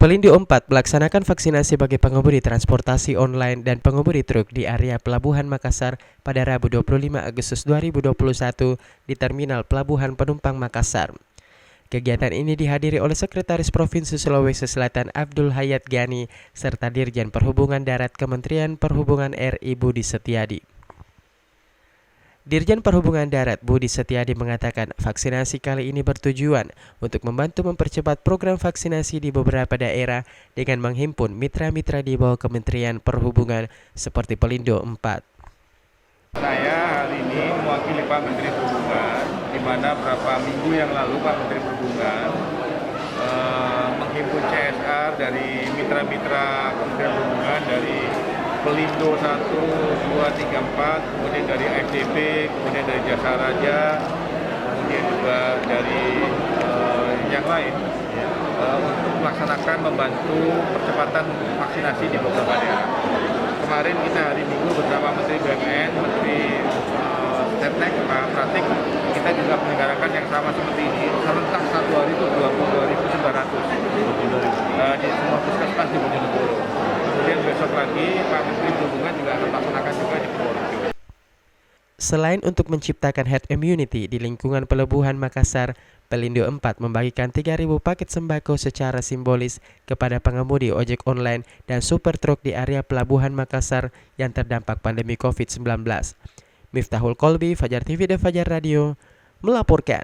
Pelindo 4 melaksanakan vaksinasi bagi pengemudi transportasi online dan pengemudi truk di area Pelabuhan Makassar pada Rabu 25 Agustus 2021 di Terminal Pelabuhan Penumpang Makassar. Kegiatan ini dihadiri oleh Sekretaris Provinsi Sulawesi Selatan Abdul Hayat Gani serta Dirjen Perhubungan Darat Kementerian Perhubungan RI Budi Setiadi. Dirjen Perhubungan Darat Budi Setiadi mengatakan vaksinasi kali ini bertujuan untuk membantu mempercepat program vaksinasi di beberapa daerah dengan menghimpun mitra-mitra di bawah Kementerian Perhubungan seperti Pelindo 4. Saya hari ini mewakili Pak Menteri Perhubungan, di mana beberapa minggu yang lalu Pak Menteri Perhubungan menghimpun CSR dari mitra-mitra Kementerian Perhubungan dari Pelindo 1, 2, 3, 4, kemudian dari ASDP, kemudian dari Jasa Raja, kemudian juga dari yang lain untuk melaksanakan membantu percepatan vaksinasi di beberapa daerah. Kemarin kita hari Minggu bersama Menteri BUMN, Menteri Stek, Pak Pratik, kita juga menyelenggarakan yang sama seperti ini. Serentak satu hari itu 22.900 di semua puskesmas di Bojonegoro. Kemudian besok lagi Pak Menteri Perhubungan juga akan melaksanakan juga di Purworejo. Selain untuk menciptakan herd immunity di lingkungan Pelabuhan Makassar, Pelindo 4 membagikan 3.000 paket sembako secara simbolis kepada pengemudi ojek online dan super truk di area Pelabuhan Makassar yang terdampak pandemi COVID-19. Miftahul Kolbi, Fajar TV dan Fajar Radio melaporkan.